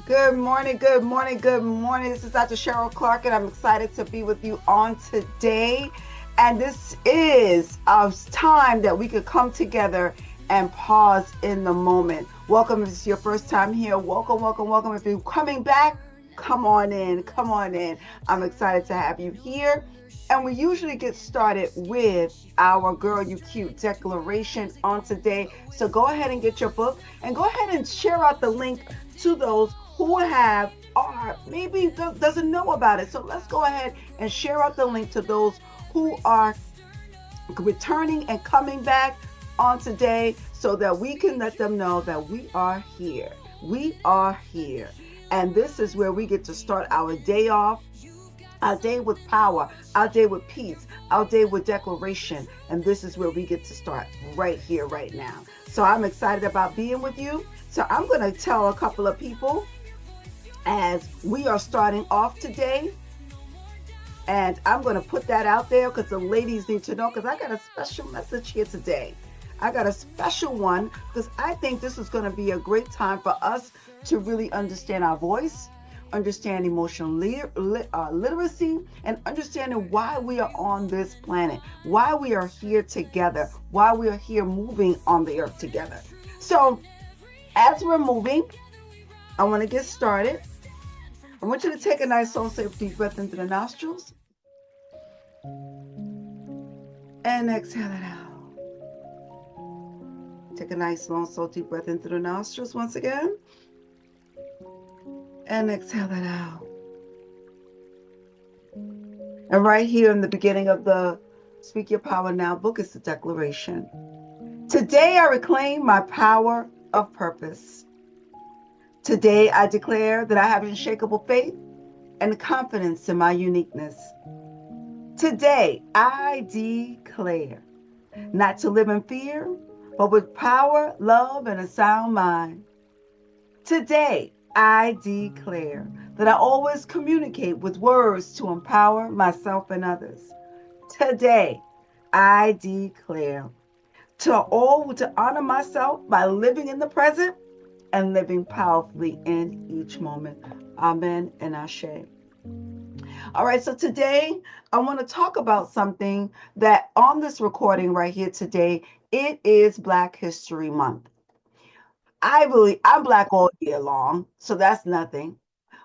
Good morning, good morning, good morning. This is Dr. Cheryl Clarke, and I'm excited to be with you on today. And this is a time that we could come together and pause in the moment. Welcome if it's your first time here. Welcome, welcome, welcome. If you're coming back, come on in, come on in. I'm excited to have you here. And we usually get started with our Girl You Cute declaration on today. So go ahead and get your book and go ahead and share out the link to those who have or maybe doesn't know about it. So let's go ahead and share out the link to those who are returning and coming back on today so that we can let them know that we are here. We are here. And this is where we get to start our day off, our day with power, our day with peace, our day with declaration. And this is where we get to start right here, right now. So I'm excited about being with you. So I'm going to tell a couple of people as we are starting off today. And I'm going to put that out there because the ladies need to know, because I got a special message here today. I got a special one because I think this is going to be a great time for us to really understand our voice, understand emotional literacy, and understanding why we are on this planet, why we are here together, why we are here moving on the earth together. So as we're moving, I want to get started. I want you to take a nice, slow, safe, deep breath into the nostrils and exhale it out. Take a nice, long, slow, deep breath into the nostrils once again and exhale it out. And right here in the beginning of the Speak Your Power Now book is the declaration. Today I reclaim my power of purpose. Today I declare that I have unshakable faith and confidence in my uniqueness. Today I declare not to live in fear, but with power, love, and a sound mind. Today I declare that I always communicate with words to empower myself and others. Today I declare to honor myself by living in the present and living powerfully in each moment. Amen and Ashe. All right, so today I want to talk about something that on this recording right here today, it is Black History Month. I'm Black all year long, so that's nothing.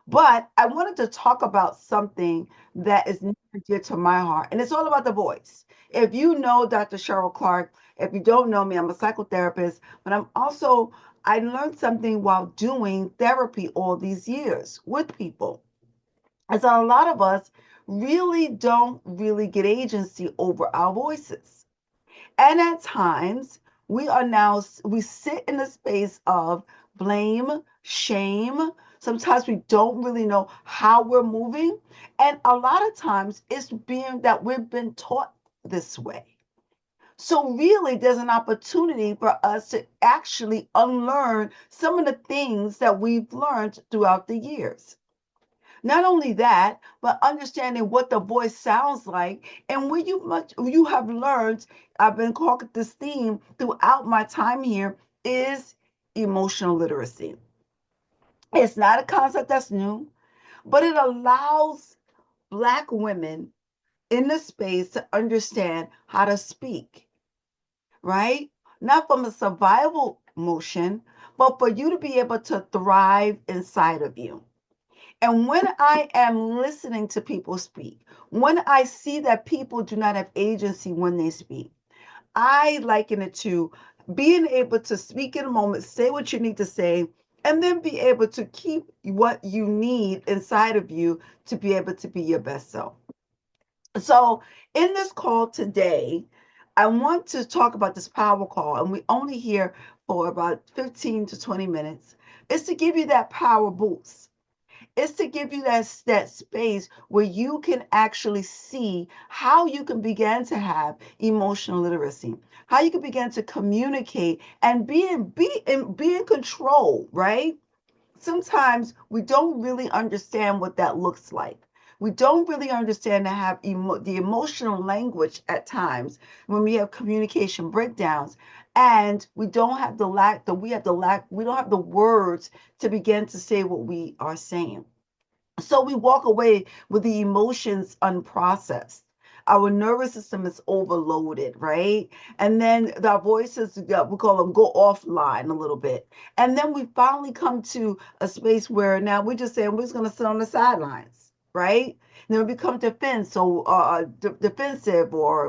But I wanted to talk about something that is near and dear to my heart, and it's all about the voice. If you know Dr. Cheryl Clarke, if you don't know me, I'm a psychotherapist, but I learned something while doing therapy all these years with people. And so a lot of us really don't really get agency over our voices. And at times, we sit in a space of blame, shame. Sometimes we don't really know how we're moving. And a lot of times it's being that we've been taught this way. So, really, there's an opportunity for us to actually unlearn some of the things that we've learned throughout the years. Not only that, but understanding what the voice sounds like and when you have learned, I've been calling this theme throughout my time here is emotional literacy. It's not a concept that's new, but it allows Black women in the space to understand how to speak, right? Not from a survival motion, but for you to be able to thrive inside of you. And when I am listening to people speak, when I see that people do not have agency when they speak, I liken it to being able to speak in a moment, say what you need to say, and then be able to keep what you need inside of you to be able to be your best self. So, in this call today, I want to talk about this power call, and we only here for about 15 to 20 minutes. It's to give you that power boost. It's to give you that space where you can actually see how you can begin to have emotional literacy, how you can begin to communicate and be in control, right? Sometimes we don't really understand what that looks like. We don't really understand to have the emotional language at times when we have communication breakdowns, and we don't have the we don't have the words to begin to say what we are saying. So we walk away with the emotions unprocessed. Our nervous system is overloaded, right? And then our voices, we call them go offline a little bit. And then we finally come to a space where now we're just saying we're just going to sit on the sidelines, right? And then we become defensive or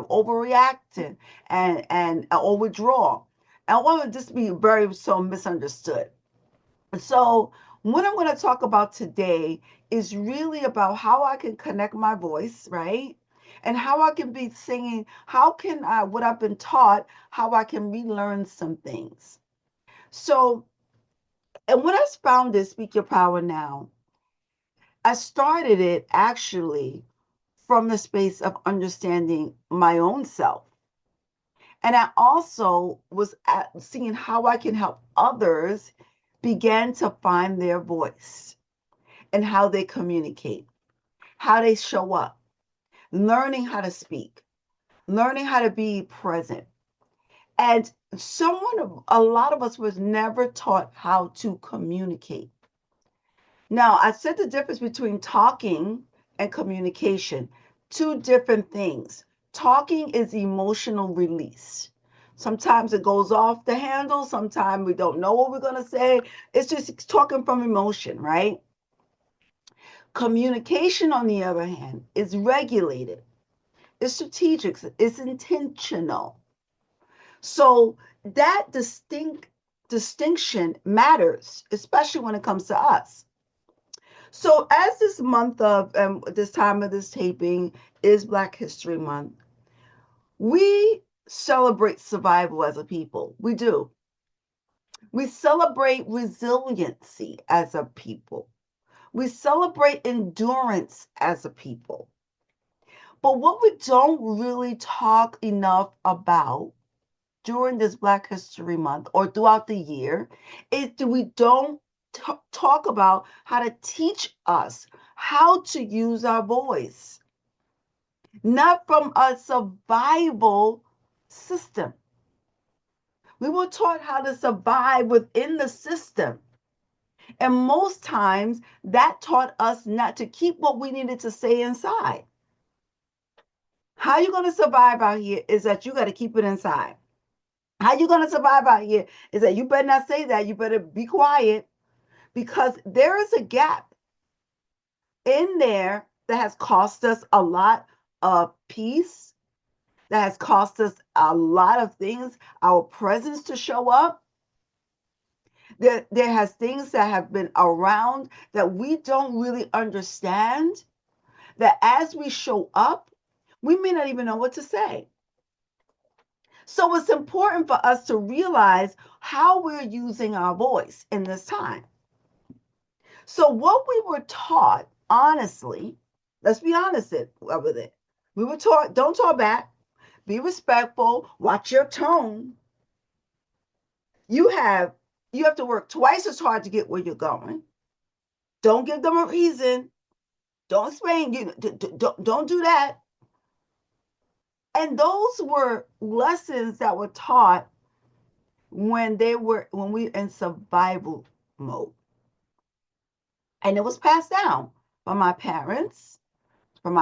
overreacting and or withdraw. And I want to just be very so misunderstood. So, what I'm going to talk about today is really about how I can connect my voice, right? And how I can be singing, how can I, what I've been taught, how I can relearn some things. So, and when I found this Speak Your Power Now, I started it actually from the space of understanding my own self. And I also was seeing how I can help others begin to find their voice and how they communicate, how they show up, learning how to speak, learning how to be present. And a lot of us was never taught how to communicate. Now, I said the difference between talking and communication, two different things. Talking is emotional release. Sometimes it goes off the handle, sometimes we don't know what we're going to say. It's just talking from emotion, right? Communication, on the other hand, is regulated, it's strategic, it's intentional. So that distinction matters, especially when it comes to us. So as this month of this time of this taping is Black History Month, we celebrate survival as a people. We do. We celebrate resiliency as a people. We celebrate endurance as a people. But what we don't really talk enough about during this Black History Month or throughout the year is that we don't talk about how to teach us how to use our voice, not from a survival system. We were taught how to survive within the system. And most times that taught us not to keep what we needed to say inside. How you going to survive out here is that you got to keep it inside. How you going to survive out here is that you better not say that. You better be quiet because there is a gap in there that has cost us a lot of peace, that has cost us a lot of things, our presence to show up. There has things that have been around that we don't really understand, that as we show up, we may not even know what to say. So it's important for us to realize how we're using our voice in this time. So what we were taught, honestly, let's be honest with it. We were taught, don't talk back, be respectful, watch your tone. You have to work twice as hard to get where you're going. Don't give them a reason. Don't explain. Don't do that. And those were lessons that were taught when we in survival mode. And it was passed down from my parents, from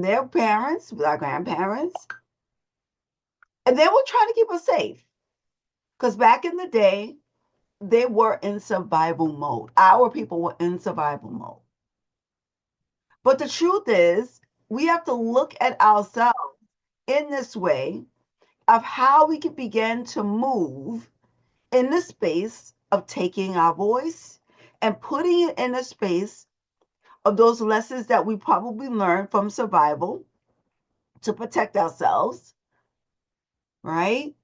their parents, with our grandparents. And they were trying to keep us safe. Because back in the day, they were in survival mode. Our people were in survival mode. But the truth is, we have to look at ourselves in this way of how we can begin to move in the space of taking our voice and putting it in a space of those lessons that we probably learned from survival to protect ourselves, right?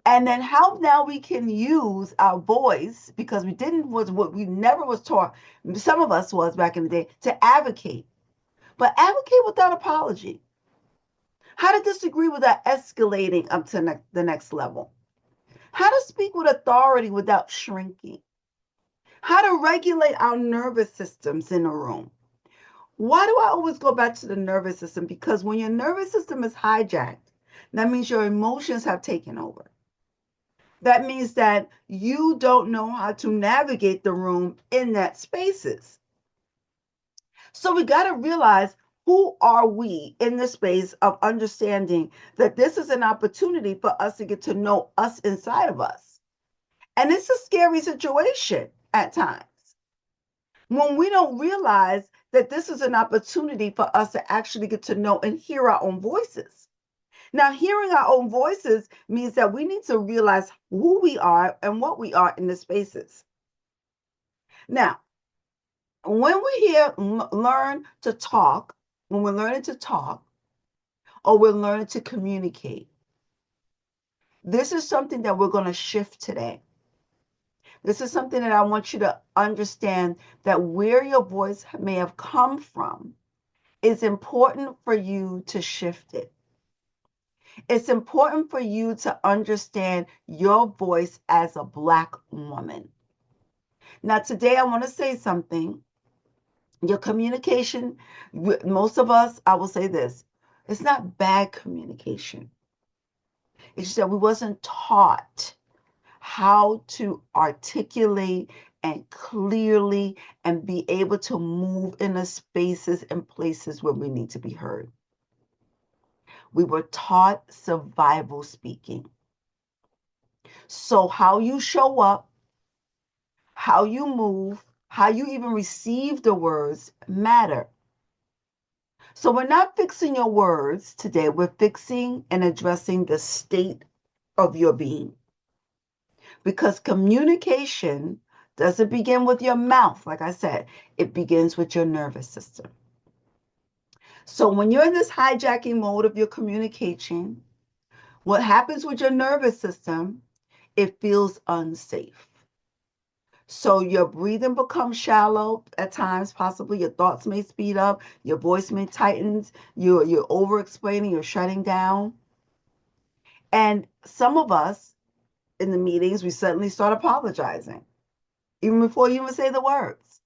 And then how now we can use our voice, because we didn't was what we never was taught, some of us was back in the day, to advocate, but advocate without apology. How to disagree without escalating up to the next level. How to speak with authority without shrinking. How to regulate our nervous systems in a room. Why do I always go back to the nervous system? Because when your nervous system is hijacked, that means your emotions have taken over. That means that you don't know how to navigate the room in that spaces. So we got to realize, who are we in the space of understanding that this is an opportunity for us to get to know us inside of us. And it's a scary situation at times when we don't realize that this is an opportunity for us to actually get to know and hear our own voices. Now, hearing our own voices means that we need to realize who we are and what we are in the spaces. Now, when we learn to talk, when we're learning to talk, or we're learning to communicate, this is something that we're going to shift today. This is something that I want you to understand, that where your voice may have come from, it's important for you to shift it. It's important for you to understand your voice as a Black woman. Now, today I want to say something. Your communication, most of us, I will say this, it's not bad communication. It's just that we wasn't taught how to articulate and clearly and be able to move in the spaces and places where we need to be heard. We were taught survival speaking. So how you show up, how you move, how you even receive the words matter. So we're not fixing your words today. We're fixing and addressing the state of your being. Because communication doesn't begin with your mouth, like I said, it begins with your nervous system. So when you're in this hijacking mode of your communication, what happens with your nervous system, it feels unsafe. So your breathing becomes shallow at times, possibly your thoughts may speed up, your voice may tighten, you're over explaining, you're shutting down. And some of us in the meetings, we suddenly start apologizing, even before you even say the words.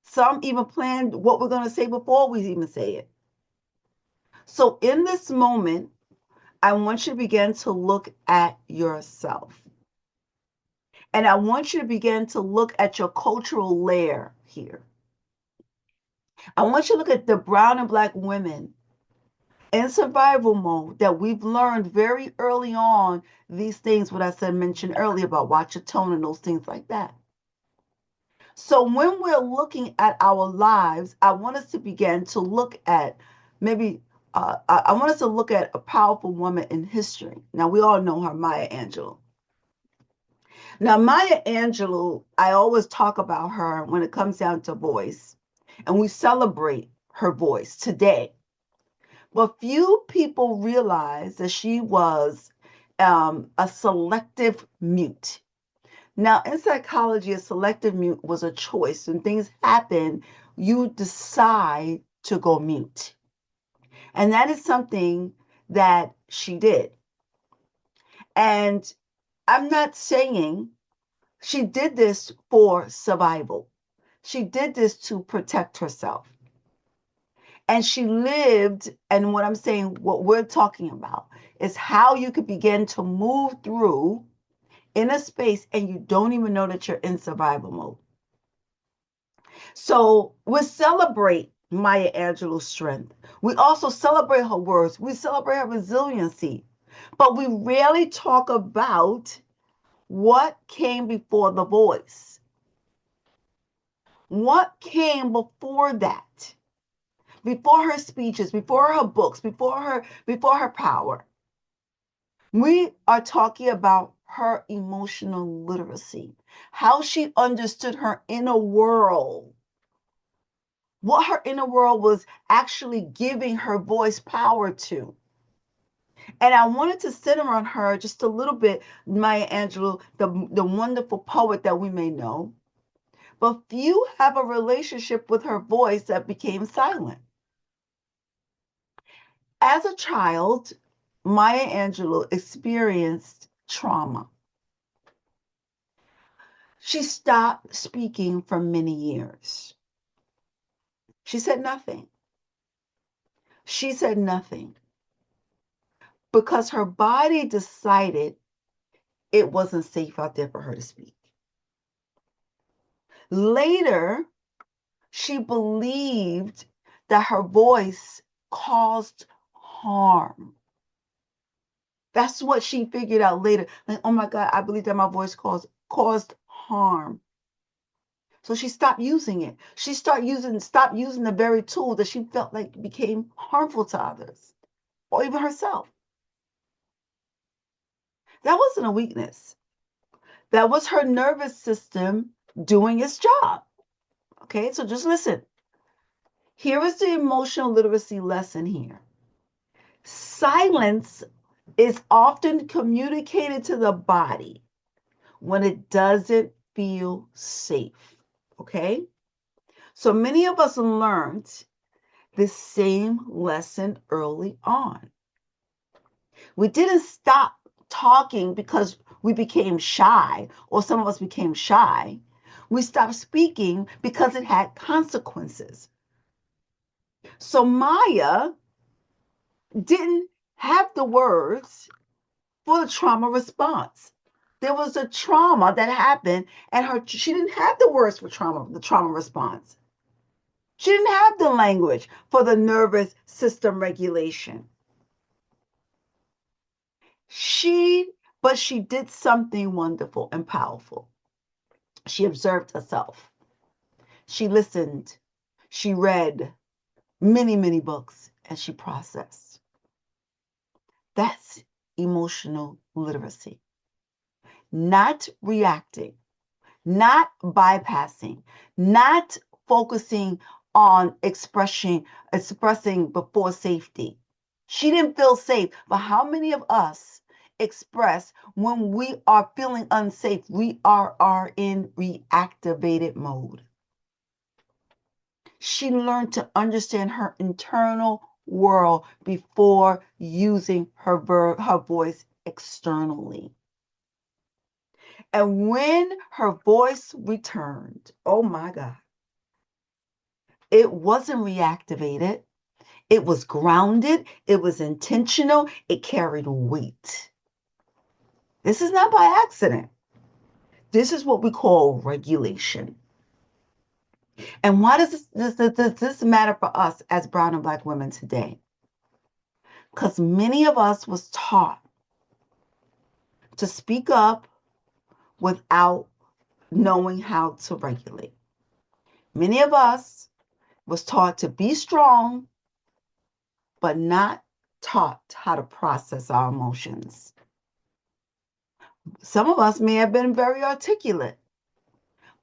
Some even planned what we're going to say before we even say it. So in this moment, I want you to begin to look at yourself. And I want you to begin to look at your cultural layer here. I want you to look at the brown and Black women in survival mode that we've learned very early on these things, what I said, mentioned earlier about watch your tone and those things like that. So when we're looking at our lives, I want us to begin to look at maybe, I want us to look at a powerful woman in history. Now, we all know her, Maya Angelou. Now, Maya Angelou, I always talk about her when it comes down to voice, and we celebrate her voice today. But few people realize that she was a selective mute. Now, in psychology, a selective mute was a choice. When things happen, you decide to go mute. And that is something that she did. And I'm not saying she did this for survival. She did this to protect herself. And she lived, and what I'm saying, what we're talking about is how you could begin to move through in a space and you don't even know that you're in survival mode. So we celebrate Maya Angelou's strength. We also celebrate her words. We celebrate her resiliency. But we rarely talk about what came before the voice. What came before that? Before her speeches, before her books, before her power. We are talking about her emotional literacy, how she understood her inner world, what her inner world was actually giving her voice power to. And I wanted to center on her just a little bit, Maya Angelou, the wonderful poet that we may know. But few have a relationship with her voice that became silent. As a child, Maya Angelou experienced trauma. She stopped speaking for many years. She said nothing. She said nothing because her body decided it wasn't safe out there for her to speak. Later, she believed that her voice caused harm. That's what she figured out later. Like, oh my God, I believe that my voice caused harm. So she stopped using it. She stopped using the very tool that she felt like became harmful to others or even herself. That wasn't a weakness. That was her nervous system doing its job. Okay, so just listen. Here is the emotional literacy lesson here. Silence is often communicated to the body when it doesn't feel safe. Okay? So many of us learned the same lesson early on. We didn't stop talking because we became shy, or some of us became shy. We stopped speaking because it had consequences. So Maya didn't have the words for the trauma response. There was a trauma that happened, and she didn't have the words for the trauma response. She didn't have the language for the nervous system regulation. But she did something wonderful and powerful. She observed herself. She listened. She read many, many books, and she processed. That's emotional literacy. Not reacting, not bypassing, not focusing on expressing before safety. She didn't feel safe, but how many of us express when we are feeling unsafe? We are in reactivated mode. She learned to understand her internal world before using her voice externally. And when her voice returned, oh my God, it wasn't reactivated. It was grounded. It was intentional. It carried weight. This is not by accident. This is what we call regulation. And why does this matter for us as brown and black women today? Because many of us was taught to speak up without knowing how to regulate. Many of us was taught to be strong, but not taught how to process our emotions. Some of us may have been very articulate,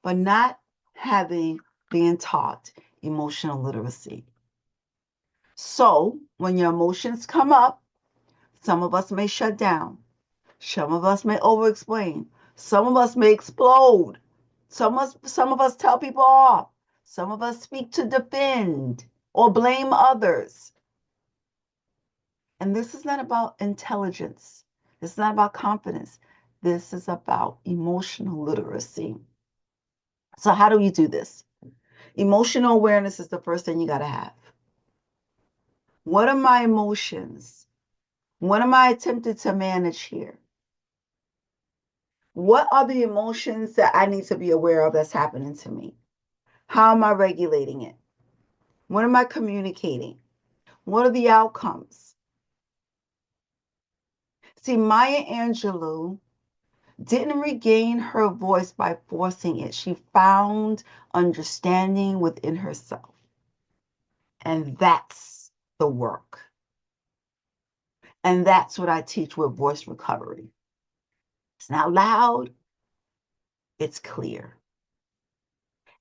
but not being taught emotional literacy. So when your emotions come up, some of us may shut down. Some of us may over-explain. Some of us may explode. Some of us tell people off. Some of us speak to defend or blame others. And this is not about intelligence. This is not about confidence. This is about emotional literacy. So how do you do this? Emotional awareness is the first thing you got to have. What are my emotions? What am I attempting to manage here? What are the emotions that I need to be aware of that's happening to me? How am I regulating it? What am I communicating? What are the outcomes? See, Maya Angelou didn't regain her voice by forcing it. She found understanding within herself. And that's the work. And that's what I teach with voice recovery. It's not loud, it's clear.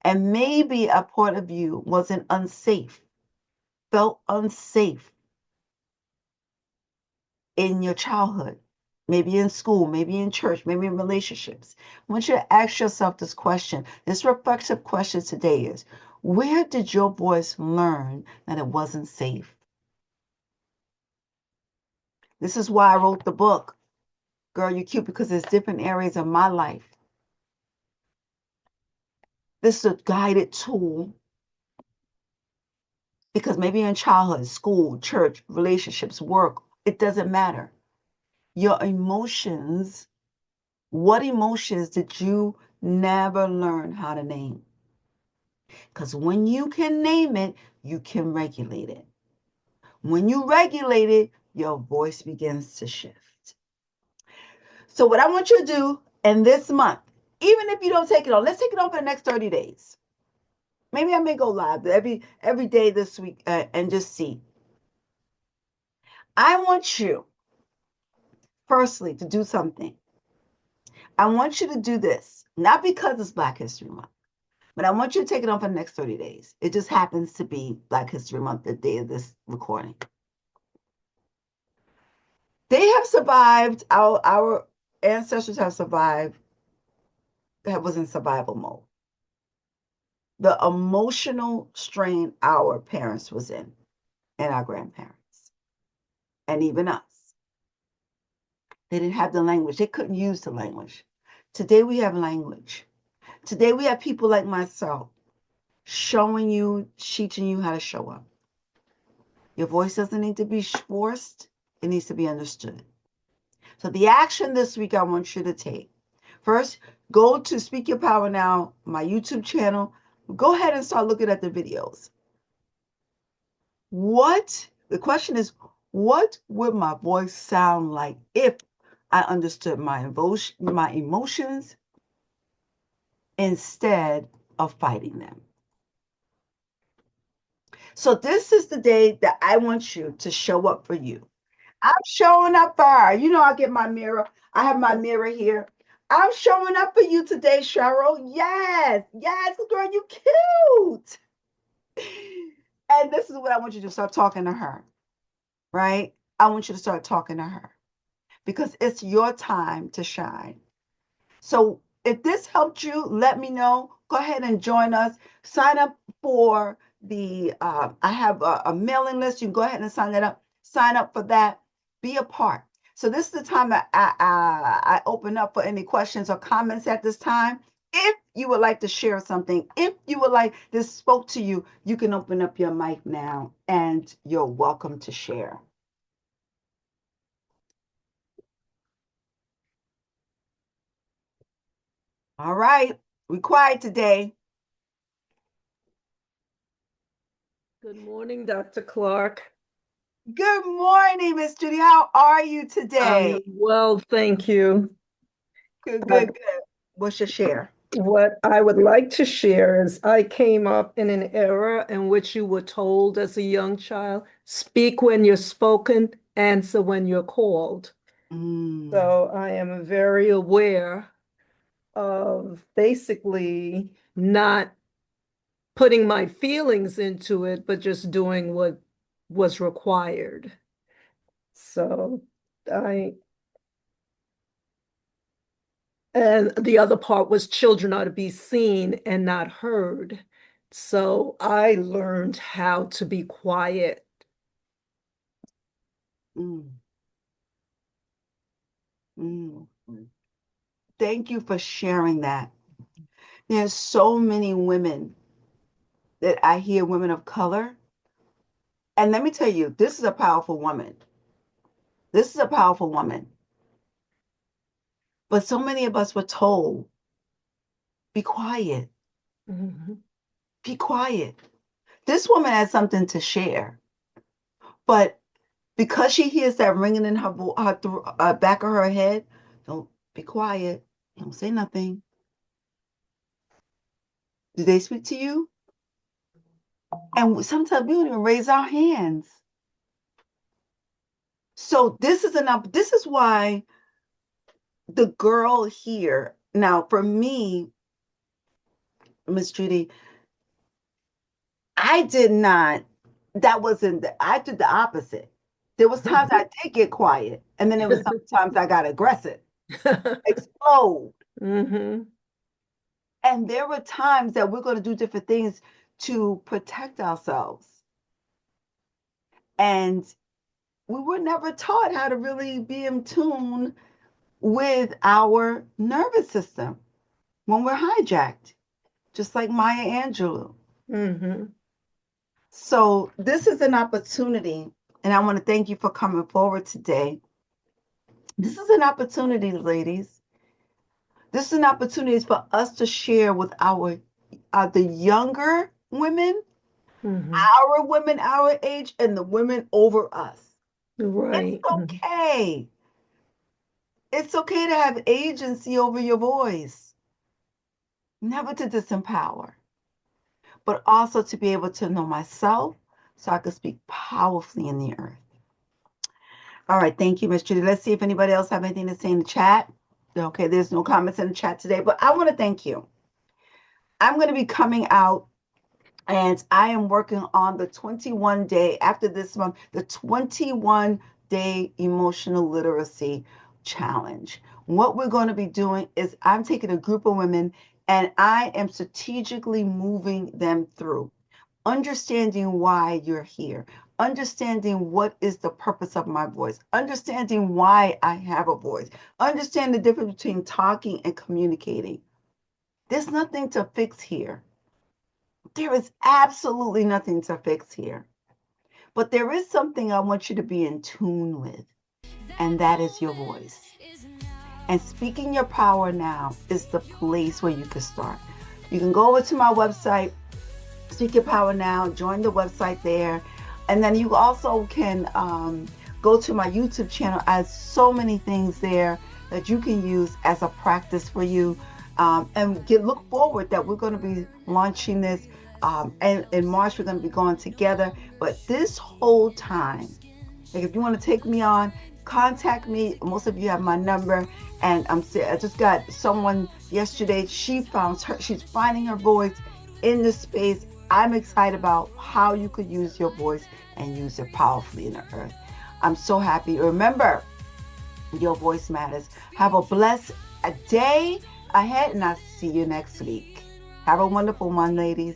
And maybe a part of you wasn't unsafe, felt unsafe in your childhood, maybe in school, maybe in church, maybe in relationships. I want you to ask yourself this question. This reflexive question today is, where did your voice learn that it wasn't safe? This is why I wrote the book, Girl, You're Cute, because there's different areas of my life. This is a guided tool Because maybe in childhood, school, church, relationships, work, it doesn't matter. Your emotions, what emotions did you never learn how to name? Because when you can name it, you can regulate it. When you regulate it, your voice begins to shift. So, what I want you to do in this month, even if you don't take it on, let's take it on for the next 30 days. Maybe I may go live every day this week and just see. I want you, firstly, to do something. I want you to do this, not because it's Black History Month, but I want you to take it on for the next 30 days. It just happens to be Black History Month, the day of this recording. They have survived, our ancestors have survived, that was in survival mode. The emotional strain our parents was in, and our grandparents, and even us. They didn't have the language. They couldn't use the language. Today we have language. Today we have people like myself showing you, teaching you how to show up. Your voice doesn't need to be forced. It needs to be understood. So the action this week I want you to take. First, go to Speak Your Power Now, my YouTube channel. Go ahead and start looking at the videos. The question is, what would my voice sound like if I understood my emotions instead of fighting them? So this is the day that I want you to show up for you. I'm showing up for her. You know, I get my mirror. I have my mirror here. I'm showing up for you today, Cheryl. Yes, yes, girl, you cute. And this is what I want you to start talking to her, right? I want you to start talking to her because it's your time to shine. So if this helped you, let me know. Go ahead and join us. Sign up for I have a mailing list. You can go ahead and sign that up. Sign up for that. Be a part. So this is the time that I open up for any questions or comments at this time. If you would like to share something, if you would like this spoke to you, you can open up your mic now and you're welcome to share. All right. We're quiet today. Good morning, Dr. Clarke. Good morning, Miss Judy. How are you today? Well, thank you. Good, good, good. What's your share? What I would like to share is I came up in an era in which you were told as a young child, speak when you're spoken, answer when you're called. So I am very aware of basically not putting my feelings into it, but just doing what was required. So I And the other part was children are to be seen and not heard. So I learned how to be quiet. Mm, mm. Thank you for sharing that. There's so many women that I hear, women of color. And let me tell you, this is a powerful woman. This is a powerful woman. But so many of us were told, be quiet, be quiet. This woman has something to share. But because she hears that ringing in her back of her head, don't be quiet. Don't say nothing. Do they speak to you? And sometimes we don't even raise our hands. So this is why the girl here, now for me, Miss Judy, I did not, I did the opposite. There was times I did get quiet, and then there was sometimes I got aggressive, explode. Mhm. And there were times that we're going to do different things to protect ourselves. And we were never taught how to really be in tune with our nervous system when we're hijacked, just like Maya Angelou. Mhm. So this is an opportunity, and I want to thank you for coming forward today. This is an opportunity, ladies. This is an opportunity for us to share with our the younger women, Mhm. our women our age, and the women over us. It's Right. Mhm. okay. It's okay to have agency over your voice, never to disempower, but also to be able to know myself so I could speak powerfully in the earth. All right, thank you, Miss Judy. Let's see if anybody else have anything to say in the chat. Okay, there's no comments in the chat today, but I want to thank you. I'm going to be coming out and I am working on the 21-day, after this month, the 21-day emotional literacy challenge. What we're going to be doing is I'm taking a group of women and I am strategically moving them through understanding why you're here, understanding what is the purpose of my voice, understanding why I have a voice, understand the difference between talking and communicating. There's nothing to fix here. There is absolutely nothing to fix here. But there is something I want you to be in tune with, and that is your voice. And speaking your power now is the place where you can start. You can go over to my website, Speak Your Power Now, join the website there. And then you also can go to my YouTube channel. I have so many things there that you can use as a practice for you. And look forward that we're going to be launching this. And in March, we're going to be going together. But this whole time, like if you want to take me on, contact me. Most of you have my number. And I just got someone yesterday. She's finding her voice in this space. I'm excited about how you could use your voice and use it powerfully in the earth. I'm so happy. Remember, your voice matters. Have a blessed day ahead, and I'll see you next week. Have a wonderful one, ladies.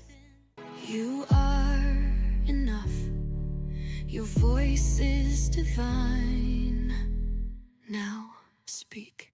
You are enough. Your voice is divine. Now speak.